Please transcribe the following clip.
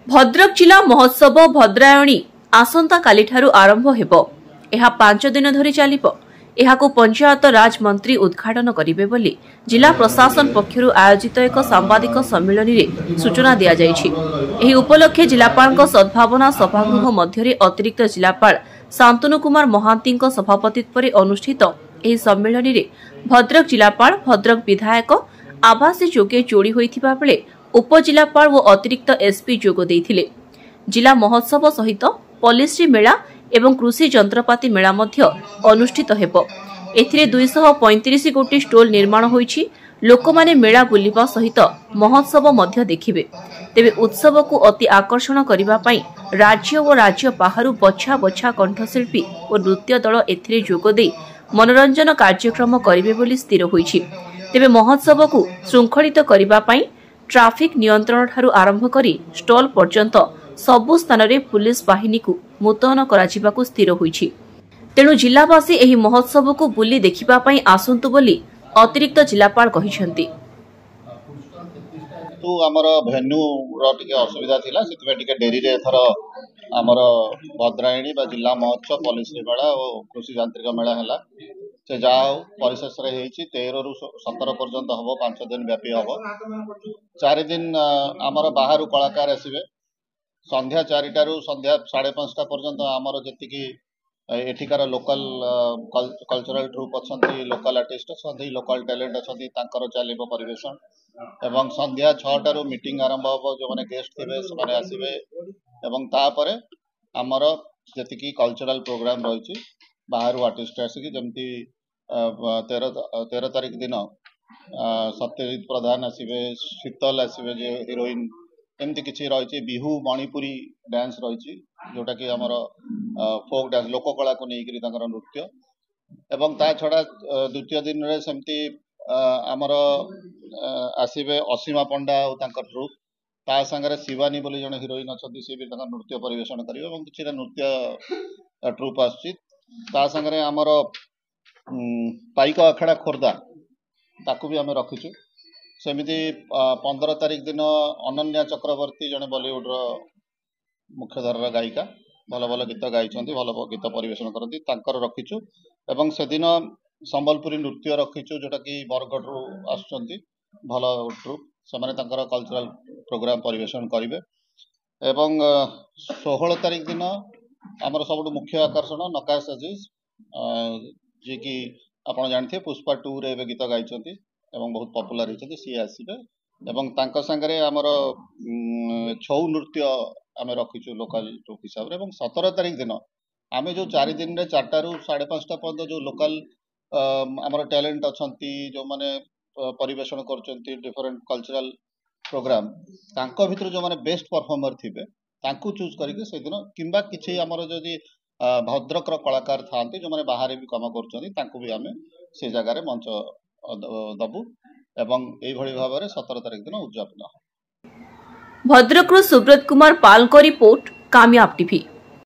भद्रक जिला महोत्सव भद्रायणी आसंता कालीठारु आरंभ हेबो। एहा 5 दिन धरि चालिबो। एहाकु पंचायत राज मंत्री उद्घाटन करिवे बोली जिला प्रशासन पक्षरु आयोजित एक सांबादिक सम्मेलन रे सूचना दिया जायछि। एही उपलक्षे जिलापालक सद्भावना सभागृह मध्यरे अतिरिक्त जिलापाल शांतनु कुमार महांतीक सभापतित्व रे अनुष्ठित एही सम्मेलन रे भद्रक जिलापाल भद्रक विधायक आभासी जोगे जोड़ी होइथिबा बेले उपजिलापाल और अतिरिक्त एसपी जोग देइथिले। जिला महोत्सव सहित पॉलिसी मेला एवं कृषि जंत्रपाति मेला मध्य अनुष्ठित हेबो। एथिरे 235 गोटी स्टॉल निर्माण होईछि। लोकमाने मेला बुलिबा सहित महोत्सव मध्य देखिबे। तेबे उत्सव को अति आकर्षण करिबा पई राज्य और राज्य बाहरु बछा बछा कंठशिल्पी और नृत्य दल एथिरे जोग देई मनोरंजन कार्यक्रम करिवे बोली स्थिर होईछि। तेबे महोत्सव को श्रृंखलित करिबा पई ट्राफिक नियंत्रण ठारू आरंभ करी स्टॉल पर्यंत सबु स्थान रे पुलिस बाहिनी को मुतयन कराजिबाकु स्थिर होईछि। तेणु जिलावासी एही महोत्सव को बुली देखिबा पई आसंतु बोली अतिरिक्त जिलापाल कहिसंती। तो हमर भेन्यू रो टिके असुविधा थिला सेतबे टिके डेरी रे थर हमर भद्रायणी बा जिला महोत्सव पॉलिसी मेला और कृषि यांत्रिक मेला हला से जाओ परिशेष रे हेछि 13 रु 17 पर्यंत हबो। 5 दिन व्यापी हबो। 4 दिन हमर बाहरु कलाकार आसीबे। संध्या 4टा रु संध्या 5:30 पर्यंत हमर जति की एठिकार लोकल कल्चरल ट्रूप अछंती, लोकल आर्टिस्ट अछंती, लोकल टैलेंट अछंती, तांकर चालिबो परिवेशन एवं संध्या 6टा रु मीटिंग आरंभ हबो। जो माने गेस्ट थिबे से माने आसीबे एवं तापरे हमर जति की कल्चरल प्रोग्राम रहिछि। बाहरु आर्टिस्ट आसिकी जमती 13 तारीख दिन सत्यजित प्रधान आसीबे, शीतल आसीबे जे हीरोइन एमती किछि रहिछि। बिहू मणिपुरी डांस रहिछि जोटा कि हमर फोक डांस लोककला को नेइकरी तांकर नृत्य एवं ता छडा द्वितीय दिन रे सेमती हमर आसीबे असीमा पंडा और तांकर ट्रूप ता संगे शिवानी बोली जने हीरोइन अछंती से भी तांकर नृत्य परिवेषण करिवे एवं किछि नृत्य ट्रूप आछि। ता संगे हमर पाइक अखाड़ा खोर्धा ताकू भी आम रखीचु। सेमिति 15 तारीख दिन अनन्या चक्रवर्ती जने बॉलीवुड मुख्यधार गायिका भल भल गीत गाई भल गीत परिवेशन करती तांकर रखीचु एवं से दिन संबलपुरी नृत्य रखीचु जोटा कि बरगढ़ रु आसुचंती भल ट्रूप से माने तांकर कल्चरल प्रोग्राम परिवेशन करिवे। एवं 16 तारीख दिन आमर सबुठ मुख्य आकर्षण नकाश अजीज जी की आपण जानते पुष्पा 2 रे गीत गाई एवं बहुत पॉपुलर होती सी आसबे एवं तांका संगे आमर छौ नृत्य आम रखीचु लोकल ट्रूप हिसाब रे। एवं 17 तारीख दिन आम जो 4 दिन रे 4टा रु 5:30 पर्यंत जो लोकल आमर टैलेंट अछंती जो माने परिवेषण करचंती डिफरेंट कल्चरल प्रोग्राम तांको भितर जो माने बेस्ट परफॉर्मर थिबे तांकू चूज करके से दिन किंबा किछि आमर जदी भद्रक कलाकार थांती जो माने बाहर भी काम करचंती तांकू भी आमे से जगह रे मंच दबु एवं एई भଳି भाबरे 17 तारिख दिन उद्यापन। भद्रक सुब्रत कुमार पाल को रिपोर्ट कामयाब टीवी।